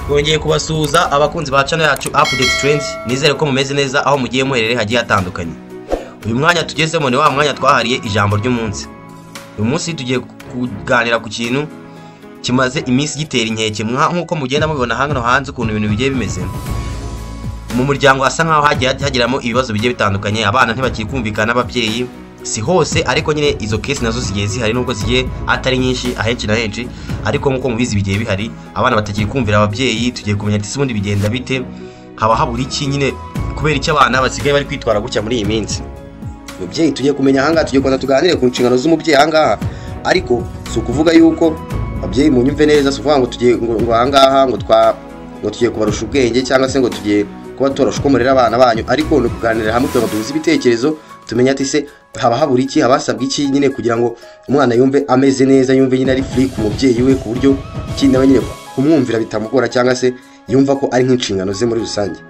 Twongeye kubasuhuza abakunzi ba channel yacu Update Trends. Nizere ko mumeze neza aho mugiye muherere hagiye hatandukanye. Uyu mwanya tugezemo ni wa mwanya twahariye ijambo ry'umunsi. Uyu munsi tugiye kuganira ku kintu kimaze iminsi gitera inkeke nkuko mugenda mubibona hano hanze ukuntu ibintu bigiye bimeze. Mu muryango hasa nkaho hagiramo ibibazo bigiye bitandukanye, abana ntibakiri kumvikana n'ababyeyi. Si hose ariko nyine izo case nazo zigiye zihari nubwo zigiye atari nyinshi ahenshi na henshi, ariko nkuko mubizi bigiye bihari, abana batakiri kumvira ababyeyi. Tugiye kumenya ati ubundi bigenda bite, haba habura iki nyine kubera iki abana basigaye bari kwitwara gutya muri iyi minsi. Mubyeyi tugiye kumenya hanga, tugiye kwanda tuganire ku nshingano z'umubyeyi hanga, ariko si ukuvuga yuko ababyeyi mu nyumve neza, si ukuvuga ngo tugiye ngo hangaha ngo tugiye kubarusha ubwenge cyangwa se ngo tugiye kuba torosha uko murera abana banyu, ariko no kuganira hamwe kugira ngo duhuze ibitekerezo tumenya ati se haba habura iki, habasabwa iki nyine kugira ngo umwana yumve ameze neza, yumve nyine ari free ku mubyeyi we, ku buryo ikindi nawe nyine kumwumvira bitamugora cyangwa se yumva ko ari nk'inshingano ze muri rusange.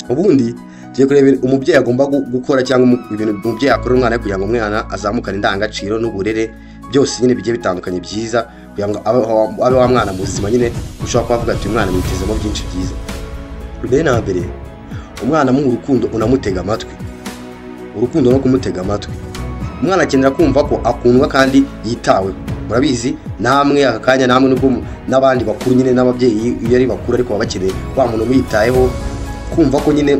Ubundi tugiye kureba umubyeyi agomba gukora cyangwa ibintu umubyeyi akorera umwana kugira ngo umwana azamukane indangagaciro n'uburere byose nyine bigiye bitandukanye byiza, kugira ngo abe wa mwana muzima nyine ushobora kuvuga ati umwana mwitezemo byinshi byiza. Mbere na mbere umwana mu urukundo unamutega amatwi, urukundo no kumutega amatwi. Umwana akenera kumva ko akundwa kandi yitaweho. Murabizi namwe akakanya namwe nubwo n'abandi bakuru nyine n'ababyeyi iyo ari bakuru ariko babakeneye wa muntu mwitayeho, kumva ko nyine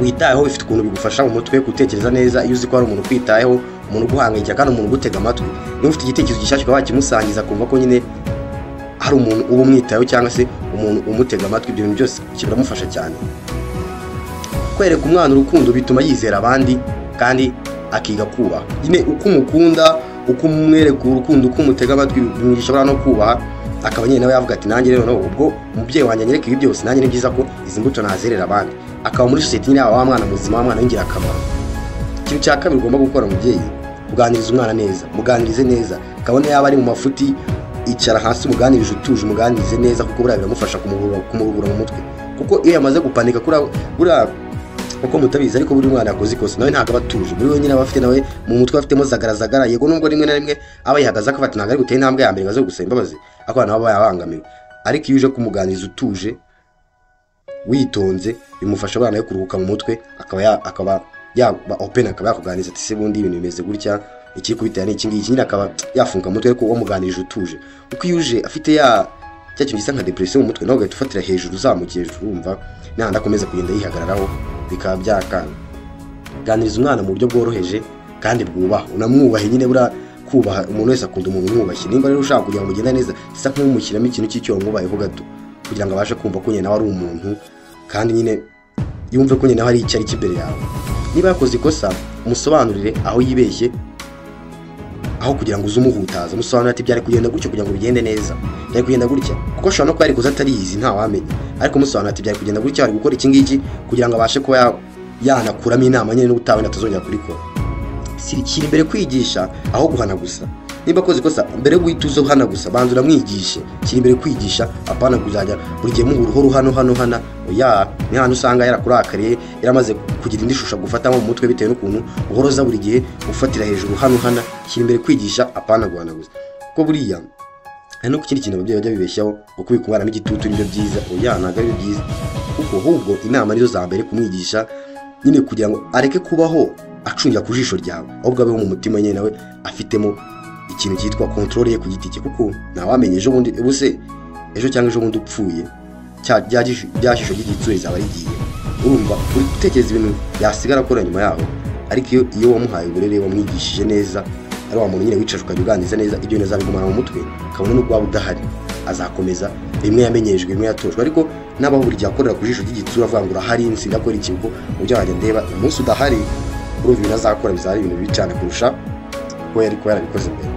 witayeho bifite ukuntu bigufasha mu mutwe gutekereza neza. Iyo uzi ko ari umuntu kwitayeho, umuntu guhangayikira kandi umuntu gutega amatwi, niba ufite igitekerezo gishyashya ukaba wakimusangiza, kumva ko nyine hari umuntu uba umwitayeho cyangwa se umuntu umutega amatwi, ibyo bintu byose kiramufasha cyane. Kwereka umwana urukundo bituma yizera abandi kandi akiga kubaha. Nyine uko umukunda, uko umwereka urukundo, uko umutega amatwi bimwigisha no kubaha, akaba nyine nawe yavuga ati nanjye rero no ubwo umubyeyi wanjye anyereka ibi byose nanjye ni byiza ko izi mbuto nazerera abandi, akaba muri society nyine wa mwana muzima, wa mwana w'ingira akamaro. Ikintu cya kabiri ugomba gukora umubyeyi, kuganiriza umwana neza, muganirize neza, kabone yaba ari mu mafuti, icara hasi umuganirije utuje, umuganirize neza, kuko buriya biramufasha kumuruhura mu mutwe. Kuko iyo yamaze gupanika buriya uko mutabizi, ariko buri mwana yakoze ikosa nawe ntabwo abatuje, buri wenyine aba afite nawe mu mutwe afitemo zagaragara. Yego nubwo rimwe na rimwe aba yihagaze akafata ntabwo ari gutera intambwe ya mbere ngo aze gusaba imbabazi, ariko abantu baba yabangamiwe. Ariko iyo uje kumuganiriza utuje witonze, bimufasha abana yo kuruhuka mu mutwe, akaba yaba open, akaba yakuganiriza ati se bundi ibintu bimeze gutya, iki kubitera ni iki ngiki, nyine akaba yafunga mutwe ariko wamuganirije utuje. Kuko iyo uje afite cyakintu gisa nka depression mu mutwe, nawe ugahita ufatira hejuru uzamukiye hejuru, urumva nahandi akomeza kugenda yihagararaho bikaba byakanga. Ganiriza umwana mu buryo bworoheje kandi bwubaha, unamwubahe nyine. Bura kubaha umuntu wese akunda umuntu umwubashye. Nimba rero ushaka kugira ngo mugende neza, sisa nk'umushyiramo ikintu cy'icyo wamwubayeho gato, kugira ngo abashe kumva ko nyine nawe ari umuntu kandi nyine yumve ko nyine nawe ari icyo ari imbere yawe. Niba yakoze ikosa umusobanurire aho yibeshye, aho kugira ngo uze umuhutaza, musobanurire ati byari kugenda gutyo kugira ngo bigende neza, byari kugenda gutya, kuko ashobora no kuba yarikoze atariyizi nta wamenya, ariko musobanurire ati byari kugenda gutya, ari gukora iki ngiki, kugira ngo abashe kuba yanakuramo inama nyine n'ubutawe atazongera kurikora. Shyira imbere kwigisha aho guhana gusa. Niba akoze ikosa, mbere yo guhita uza uhana gusa, banza uramwigishe. Shyira imbere kwigisha, apana kuzajya buri gihe muhura hano oya, ni hano usanga yarakurakariye, yaramaze kugira indi shusho gufata mu mutwe bitewe n'ukuntu uhoroza buri gihe ufatira hejuru hano. Shyira imbere kwigisha, apana guhana gusa. Kuko buriya hari no ku kindi kintu ababyeyi bajya bibeshyaho, ukubika umwana n'igitutu nibyo byiza. Oya, ntabwo ari byiza, kuko ahubwo inama nizo za mbere kumwigisha nyine, kugira ngo areke kubaho acungira ku jisho ryawe, ahubwo abeho mu mutima nyine nawe afitemo ikintu cyitwa control ye ku giti cye. Kuko ntawamenye ejo bundi ubuse ejo cyangwa ejo bundi upfuye byashisho ry'igitsure zaba rigiye, urumva uri gutekereza ibintu yasigara akora nyuma yaho. Ariko iyo wamuhaye uburere, wamwigishije neza, ari wa muntu nyine wicaje ukabiganiriza neza, ibyo neza bigumana mu mutwe, kabone n'ubwo waba udahari azakomeza. Bimwe yamenyejwe, bimwe yatojwe, ariko nabaho buri gihe akorera ku jisho ry'igitsure avuga ngo urahari nsindakora iki, kuko ujya wajya ndeba umunsi udahari urumva ibintu azakora bizaba ari ibintu bibi cyane kurusha ko yarabikoze mbere.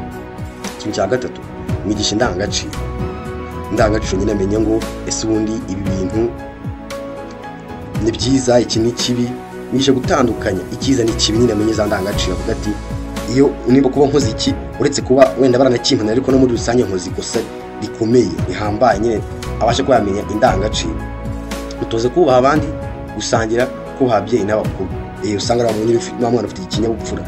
Ikintu cya gatatu, mwigisha indangagaciro. Indangagaciro nyine amenye ngo ese ubundi ibi bintu ni byiza, iki ni kibi, mwishe gutandukanya icyiza n'ikibi. Nyine amenye za ndangagaciro, avuga ati iyo niba kuba nkoze iki, uretse kuba wenda baranakimpana, ariko no muri rusange nkoze ikosa rikomeye rihambaye, nyine abashe kuba yamenya indangagaciro. Utoze kubaha abandi, gusangira, kubaha ababyeyi n'abakuru. Usanga ari mwana ufite ikinyabupfura,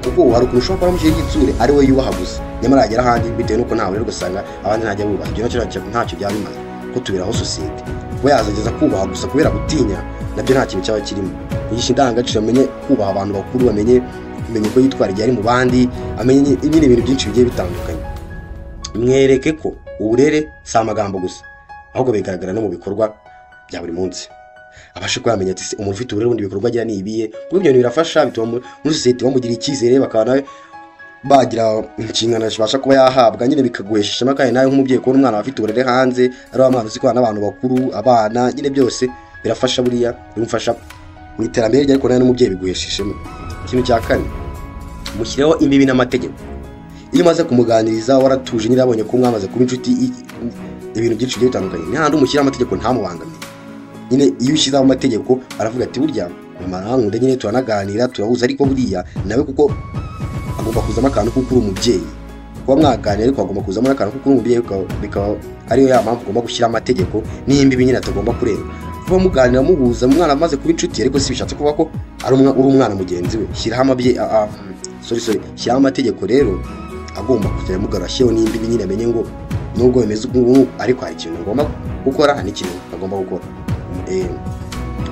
kuko hari ukuntu ushobora kuba mushyira igitsure ari we yubaha gusa, nyamara yagera ahandi bitewe n'uko ntawe rero ugasanga abandi ntajya bubaha. Ibyo ntacyo byaba bimaze, ko tuberaho sosiyete. Kuba yazageza kubaha gusa kubera gutinya nabyo nta kintu cyaba kirimo. Yigisha indangagaciro, amenye kubaha abantu bakuru, amenye ko yitwara igihe ari mu bandi, amenye ibintu byinshi bigiye bitandukanye. Mwereke ko uburere si amagambo gusa, ahubwo bigaragara no mu bikorwa bya buri munsi. Abashe kwamenya ati umuntu ufite uburere bundi bikorwa agira nibiye. Kuko ibyo birafasha, bituma muri sosiyete bamugira icyizere, bakaba nawe bagira inshingano zibasha kuba yahabwa, nyine bikaguhesha ishema kandi nawe nk'umubyeyi kubona umwana afite uburere hanze, ari wa mwana uzi kubana n'abantu bakuru, abana, nyine byose birafasha, buriya bimufasha mu iterambere rye, ariko nawe n'umubyeyi biguhesha ishema. Ikintu cya kane, mushyireho imbibi n'amategeko. Iyo umaze kumuganiriza waratuje, nyine abonye ko mwamaze kuba inshuti, ibintu byinshi bigiye bitandukanye, n'ahandi umushyiraho amategeko ntamubangamire. Nyine iyo ushyizeho amategeko aravuga ati burya mama arankunda, nyine turanaganira turahuza, ariko buriya nawe kuko agomba kuzamo akantu kuko uri umubyeyi. Kuba mwaganira ariko agomba kuzamo akantu kuko uri umubyeyi, bikaba ariyo ya mpamvu ugomba gushyira amategeko n'imbibi nyine atagomba kurenga. Kuba muganira muhuza, umwana amaze kuba inshuti, ariko si bishatse kuvuga ko uri umwana mugenzi we. Shyiraho shyiraho amategeko rero agomba kugera mugarashyeho n'imbibi, nyine amenye ngo nubwo bimeze uko ariko hari ikintu ngomba gukora, hari n'ikintu agomba gukora.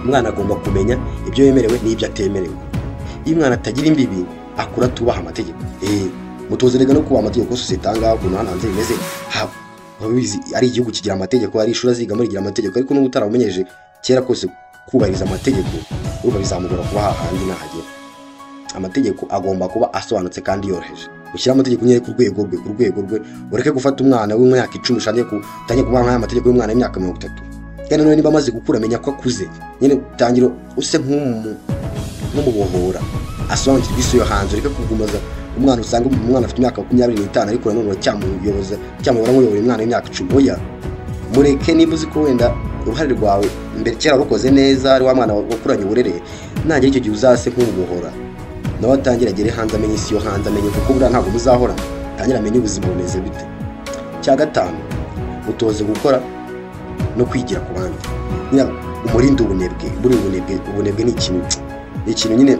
Umwana agomba kumenya ibyo yemerewe n'ibyo atemerewe. Iyo umwana atagira imbibi akura tubaha amategeko. Mutoze rega no kuba amategeko ko sosiyete anga kuno hanze bimeze babizi, ari igihugu kigira amategeko, ari ishuri aziga muri gira amategeko, ariko n'ubu utaramenyeje kera kose kubahiriza amategeko urumva bizamugora kuba hahandi nahagera. Amategeko agomba kuba asobanutse kandi yoroheje. Ushyira amategeko nyine ku rwego rwe, ureke gufata umwana w'imyaka 10 ushanye kutangiye kubaha amategeko y'umwana w'imyaka 30. Kandi nawe niba amaze gukura amenya ko akuze, nyine utangiro use nk'umubohora, asobanukirwa isi yo hanze. Ureke kugumaza umwana, usanga umwana afite imyaka 25 ariko nanone cyamuyobora nk'uyobora umwana w'imyaka 10. Oya, mureke niba uzi ko wenda uruhare rwawe mbere kera rukoze neza, ari wa mwana wakuranye uburere, nanjye icyo gihe uzase nk'umubohora, nawe atangira agere hanze, amenye isi yo hanze, amenye kuko buriya ntabwo muzahorana, tangira amenye ubuzima bumeze bite. Cya gatanu, utoze gukora no kwigira ku bandi. Umurinde ubunebwe. Ubunebwe ni ikintu nyine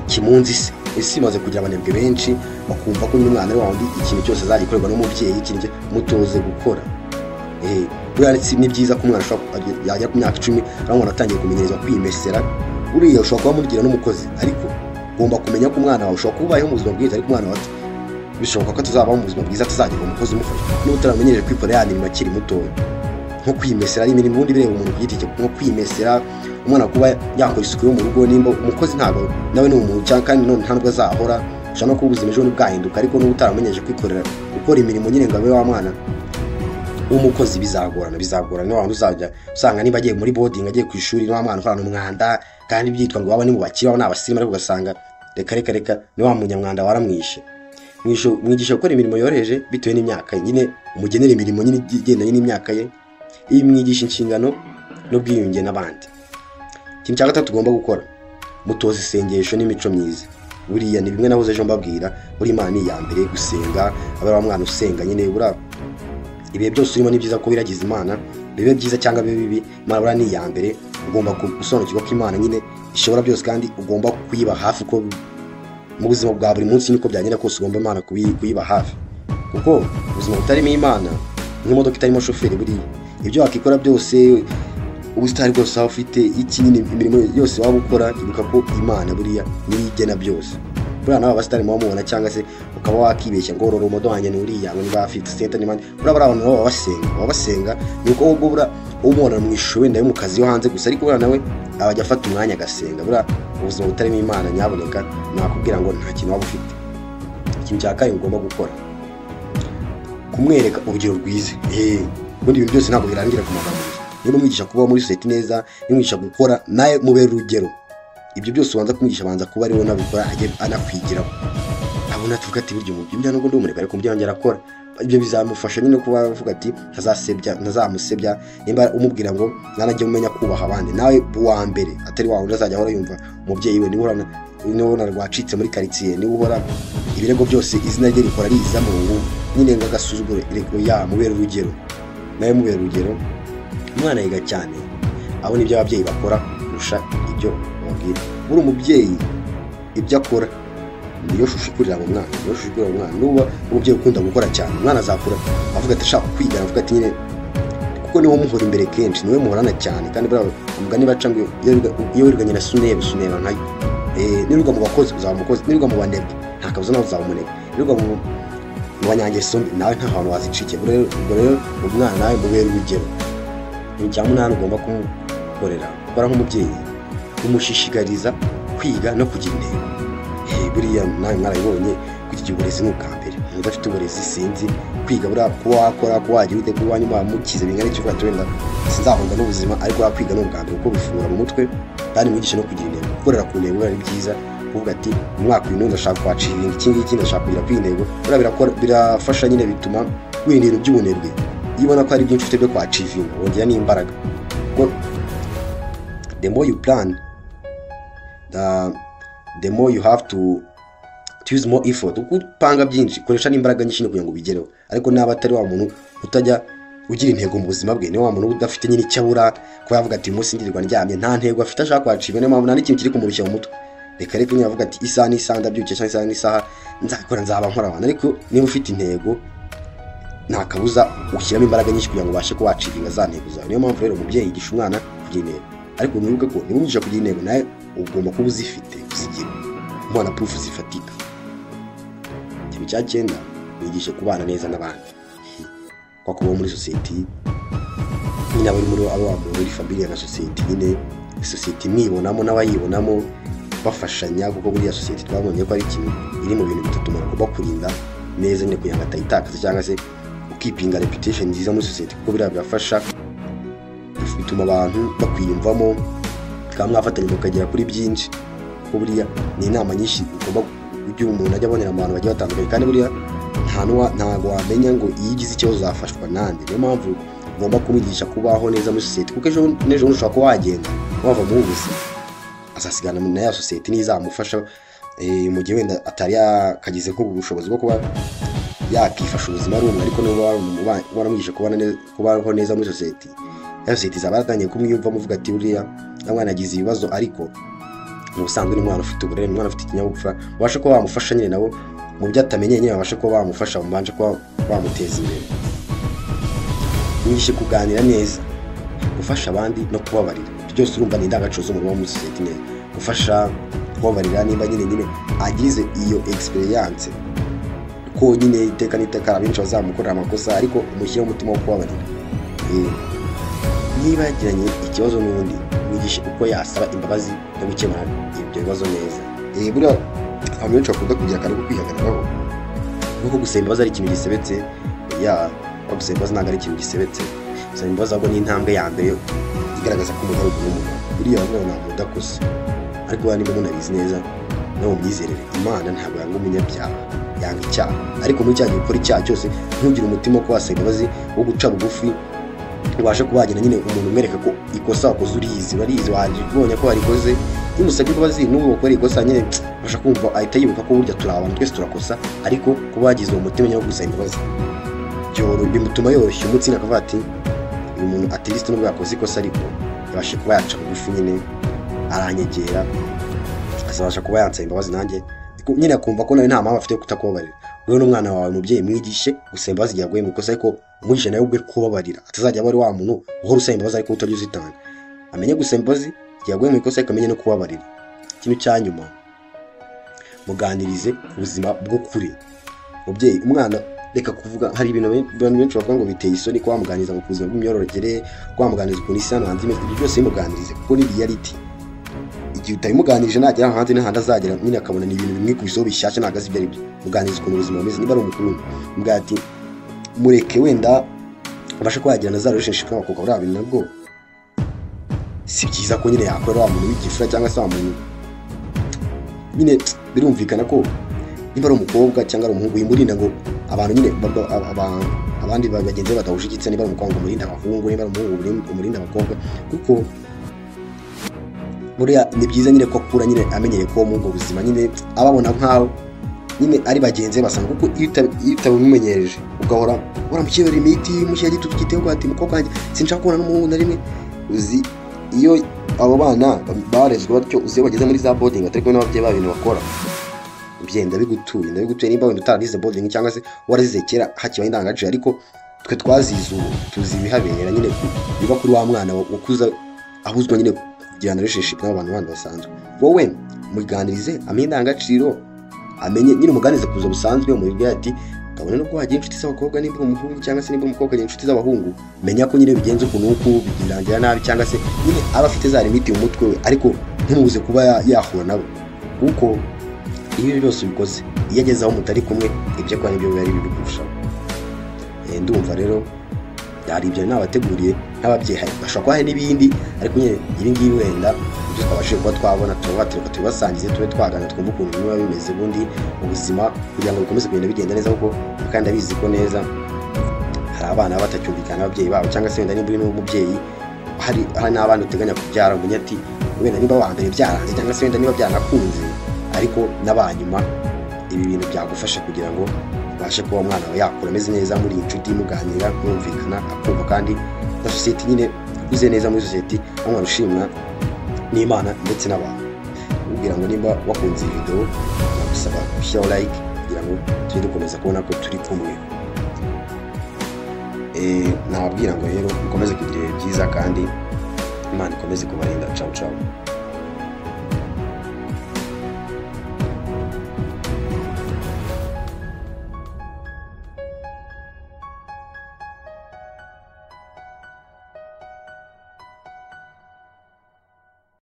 kimunzi isi. Isi imaze kugira abanebwe benshi, bakumva ko nyine umwana wawe ikintu cyose azagikorerwa n'umubyeyi. Ikintu mutoze gukora. Buriya ni byiza ko umwana yajya ku myaka 10 ariko atangiye kumenyerezwa kwimesera. Uriya ushobora kuba mugira n'umukozi, ariko ugomba kumenya ko umwana wawe ushobora kubaho mu buzima bwiza, ariko umwana wawe bishoboka ko tuzabaho mu buzima bwiza tuzagira umukozi umufasha. Niba utaramenyereje kwikorera ya mirimo akiri muto, nko kwimesera, ari imirimo ubundi bireba umuntu ku giti cye, nko kwimesera, umwana kuba yakora isuku yo mu rugo. Nimba umukozi ntabwo nawe ni umuntu cyangwa kandi none nta nubwo azahora, ushobora no kuba ubuzima ejo bwahinduka, ariko n'ubu utaramenyeje kwikorera gukora imirimo nyine ngo abe wa mwana w'umukozi bizagorana. Niba abantu uzajya usanga niba agiye muri boarding, agiye ku ishuri, niba mwana ukorana umwanda kandi byitwa ngo baba ni mu bakira, abo ni abasirimu, ariko ugasanga reka ni wa munyamwanda waramwishe. Mwigisha gukora imirimo yoroheje bitewe n'imyaka ye, nyine umugenera imirimo nyine igendanye n'imyaka ye. Iyi mwigisha inshingano n'ubwiyunge n'abandi. Ikintu cya gatatu tugomba gukora, mutoze isengesho n'imico myiza. Buriya ni bimwe nahoze ejo mbabwira, buri Imana ni iya mbere, gusenga. Abari wa mwana usenga nyine, buriya ibihe byose urimo ni byiza ko biragize Imana, bibe byiza cyangwa bibe bibi, Imana buriya ni iya mbere. Ugomba gusobanukirwa ko Imana nyine ishobora byose, kandi ugomba kuyiba hafi. Ko mu buzima bwa buri munsi niko byagenda kose, ugomba Imana kuyiba hafi, kuko ubuzima butarimo Imana nk'imodoka itarimo shoferi. Buriya ibyo wakikora byose, ubusitani bwose aho ufite iki, nyine imirimo yose waba ukora, ibuka ko Imana buriya niyo igena byose. Buriya nawe abasitani muba mubona, cyangwa se ukaba wakibeshya ngo roro modo wanjye ni uriya, ngo niba afite center n'imana. Buriya bari abantu baba basenga, nuko ubwo buriya umubona mu ishusho wenda yo mu kazi yo hanze gusa, ariko buriya nawe abajya afata umwanya agasenga. Buriya ubuzima butarimo Imana nyaboneka nakubwira ngo nta kintu waba ufite. Ikintu cya kabiri ugomba gukora, kumwereka urugero rwiza. Ubundi ibintu byose ntabwo birangira ku magambo. Niba umwigisha kubaho muri society neza, nimwigisha gukora, naye mubera urugero. Ibyo byose ubanza kumwigisha, banza kuba ariwe nabikora, ajye anakwigiraho. Abona tuvuga ati buryo mu byo nubwo ndumureka, ariko mu byo yanjye arakora, ibyo bizamufasha nyine kuba avuga ati ntazamusebya. Nimba umubwira ngo nanajye umenya kubaha abandi, nawe wa mbere atari wawe uzajya ahora yumva umubyeyi we. Niba ubona rwacitse muri quartier, niba uhora ibirego byose izina rye rikora riza mu ngo, nyine ngo agasuzugure, reko mubera urugero. Nawe mubera urugero, umwana yiga cyane abona ibyo ababyeyi bakora kurusha ibyo babwira. Buri umubyeyi ibyo akora niyo shusho ikurira mu mwana. Nuba umubyeyi ukunda gukora cyane, umwana azakura avuga ati shaka kwiga, avuga ati nyine kuko niwo muhora imbere kenshi, niwe muhorana cyane, kandi buriya umugani baca ngo iyo wiriganye na suneba nkayo. Nirirwa mu bakozi uzaba umukozi, nirirwa mu banebwe nta kabuza nawe uzaba umunebwe, nirirwa mu banyangeso mbi nawe nta hantu wazicike. Ubwo rero umwana nawe mubera urugero. Icya munani ugomba kumukorera, gukora nk'umubyeyi, umushishikariza kwiga no kugira intego. Buriya nawe mwarabibonye kugira uburezi ni ubwa mbere. Umuntu udafite uburezi sinzi kwiga buriya kuba wakora, kuba wagira ute, kuba wanyuma mukize bingana icyo uvuga wenda sinzahonda n'ubuzima, ariko kwiga ni ubwa mbere kuko bifungura mu mutwe, kandi mwigisha no kugira intego. Gukorera ku ntego ari byiza, kuvuga ati umwaka uyu ndashaka kwaciye ibintu iki ngiki, ndashaka kugira ku intego. Buriya birafasha nyine, bituma wirinda ibintu by'ubunebwe. Iyo ubona ko hari byinshi ufite byo kwacivinga wongera n'imbaraga, kuko the more you plan the more you have to use more effort. Uko upanga byinshi koresha n'imbaraga nyinshi kugira ngo ubigereho. Ariko naba atari wa muntu utajya ugira intego mu buzima bwe, ni wa muntu udafite nyine icyabura, ko yavuga ati umunsi ndirirwa ndyamye nta ntego afite ashaka kwaciva, niyo mpamvu nta n'ikintu kiri kumurushya mu mutwe. Reka nyine avuga ati isaha n'isaha ndabyukiye, cyangwa isaha n'isaha nzakora, nzaba nkora abantu. Ariko niba ufite intego nta kabuza ushyiramo imbaraga nyinshi kugira ngo ubashe ko wacivinga za ntego zawe. Niyo mpamvu rero umubyeyi yigisha umwana kugira intego, ariko mwibuke ko niba umwigisha kugira intego nawe ugomba kuba uzifite, uzigira umwana proof zifatika. Ikintu cya 9, wigishe kubana neza n'abandi, kwa kuba muri society nyine abari muri family na society, nyine society mwibonamo n'abayibonamo bafashanya, kuko buriya society twabonye ko ari ikintu iri mu bintu bitatu bagomba kurinda neza, nyine kugira ngo atayitakaza cyangwa se ukipinga reputation nziza muri society, kuko biriya birafasha, bituma abantu bakwiyumvamo, kandi mwafatanya mukagera kuri byinshi. Kuko buriya ni inama nyinshi ugomba kujya umuntu ajya abonera mu bantu bagiye batandukanye, kandi buriya ntabwo wamenya ngo iyo ugize ikibazo uzafashwa nande. Niyo mpamvu ugomba kumwigisha kubaho neza muri society, kuko ejo n'ejo ushobora kuba wagenda wava mu buzima, azasigana na ya society n'izamufasha mu gihe wenda atari yakagize nk'ubushobozi bwo kuba yakifasha ubuzima ari umwe. Ariko niba waramwigisha kubaho neza muri society, ya society izaba yaratangiye kumwiyumvamo, uvuga ati uriya mwana agize ibibazo, ariko mu busanzwe ni umwana ufite uburere, umwana ufite ikinyabupfura, ubasha kuba wamufasha nyine nawe mu byo atamenye, nyine babasha kuba bamufasha, mubanje kuba bamuteza imbere. Mwigishe kuganira neza, gufasha abandi no kubabarira. Byose urumva ni indangagaciro z'umuntu muri society neza. Gufasha, kubabarira, nimba nyine agize iyo experience ko nyine iteka n'iteka abenshi bazamukorera amakosa, ariko umushyira umutima wo kubabarira. Niba yagiranye ikibazo n'undi, mwigishe uko yasaba imbabazi no gukemura ibyo bibazo neza. Buriya abantu benshi bakunda kugira akantu ko kwihagararaho, kuko gusaba imbabazi ari ikintu gisebetse. Gusaba imbabazi ntabwo ari ikintu gisebetse. Gusaba imbabazi ahubwo ni intambwe ya mbere igaragaza ko umuntu ari umuntu. Buriya ntabwo nta muntu udakosa, ariko niba munabizi neza no mu myizerere, Imana ntabwo yanga umunyabyaha, yanga icyaha. Ariko muri cya gihe ukora icyaha cyose, ntugire umutima wo kwasaba imbabazi, wo guca bugufi, ubashe kubagena nyine umuntu umwereka ko ikosa wakoze urizi wabonye ko warikoze. Iyo umusabye imbabazi n'ubu ukora ikosa, nyine ubasha kumva ahita yibuka ko burya turi abantu twese turakosa, ariko kuba wagize uwo mutima wo gusaba imbabazi bimutuma yoroshya umutsi, akavuga ati uyu muntu at least nubwo yakoze ikosa, ariko yabashe kuba yaca bugufi, nyine aranyegera, azabasha kuba yansaba imbabazi, nanjye nyine akumva ko nawe nta mpamvu afite yo kutakubabarira. Rero n'umwana wawe mubyeyi mwigishe gusaba imbabazi igihe aguye mu ikosa, ariko umwigishe nawe ubwe kubabarira, atazajya aba ari wa muntu uhora usaba imbabazi ariko utajya uzitanga. Amenye gusaba imbabazi igihe aguye mu ikosa, ariko amenye no kubabarira. Ikintu cya nyuma, muganirize ubuzima bwo kure. Mubyeyi, umwana reka kuvuga, hari ibintu benshi bavuga ngo biteye isoni ko wamuganiriza mu buzima bw'imyororokere, ko wamuganiriza ukuntu isi hano hanze imeze. Ibyo byose bimuganirize, kuko ni reality. Igihe utabimuganirije nagera hanze n'ahandi azagera, nyine akabona ni ibintu bimwe ku bisoho bishyashya, ntabwo azi ibyo ari byo. Muganiriza ukuntu ubuzima bumeze. Niba ari umukuru, mubwira ati mureke wenda abashe kuhagira na za relationship n'abakobwa, buriya bintu nabwo si byiza ko nyine yakorera wa muntu w'igifura, cyangwa se wa muntu nyine birumvikana ko niba ari umukobwa cyangwa ari umuhungu, yimurinda ngo abantu nyine abandi bagenzi badahuje igitsina. Niba ari umukobwa umurinda abahungu, niba ari umuhungu umurinda abakobwa, kuko buriya ni byiza nyine ko akura nyine amenyeye ko mu ubwo buzima nyine ababona nkaho nyine ari bagenzi basanga. Kuko iyo utabimenyereje ugahora uramukirira imiti mushyira gitutu gitego ati mukobwa wanjye sinshaka kubona n'umuhungu na rimwe, uzi iyo abo bana barezwe batyo, uzi bageze muri za boarding atari kumwe n'ababyeyi babo ibintu bakora, ndabigutuye. Niba wenda utarize boarding cyangwa se warazize kera hakibaye indangagaciro, ariko twe twazize ubu tuzi ibihabera nyine biba kuri wa mwana wakuza ahuzwa nyine kugirana relationship n'abantu bandi basanzwe. Wowe muganirize amenye indangagaciro, amenye nyine umuganize kuza busanzwe umubwira ati kabone no kwagira inshuti z'abakobwa nimba umuhungu cyangwa se nimba umukobwa agira inshuti z'abahungu, menya ko nyine bigenze ukuntu bigirangira nabi cyangwa se nyine aba afite za limiti mu mutwe we, ariko ntumubuze kuba yahura nabo, kuko iyo byose ubikoze iyo ageze aho mutari kumwe ibyo kwa nibyo biba ari bibi kurushaho. Ndumva rero hari ibyo nabateguriye nk'ababyeyi, bashobora kuba hari n'ibindi, ariko nyine ibi ngibi wenda ibyo twabashije kuba twabona tubasangize, tube twagana twumva ukuntu biba bimeze ubundi mu buzima, kugira ngo bikomeze kugenda bigenda neza, kuko kandi abizi ko neza hari abana baba batacyumvikana n'ababyeyi babo, cyangwa se wenda nimba uri n'umubyeyi hari n'abana uteganya kubyara umenye ati wenda niba wa mbere byaranze cyangwa se wenda niba byanakunze, ariko n'abanyuma ibi bintu byagufasha kugira ngo ubashe kuba umwana wawe yakura ameze neza muri inshuti, muganira mwumvikana akumva, kandi na sosiyete nyine uze neza muri sosiyete, umwana ushimwa n'Imana ndetse n'abantu. Ubwira ngo nimba wakunze iyi video nagusaba gushyiraho like kugira ngo tujye dukomeza kubona ko turi kumwe. Nababwira ngo rero mukomeze kugira ibihe byiza kandi Imana ikomeze kubarinda. Ciao ciao.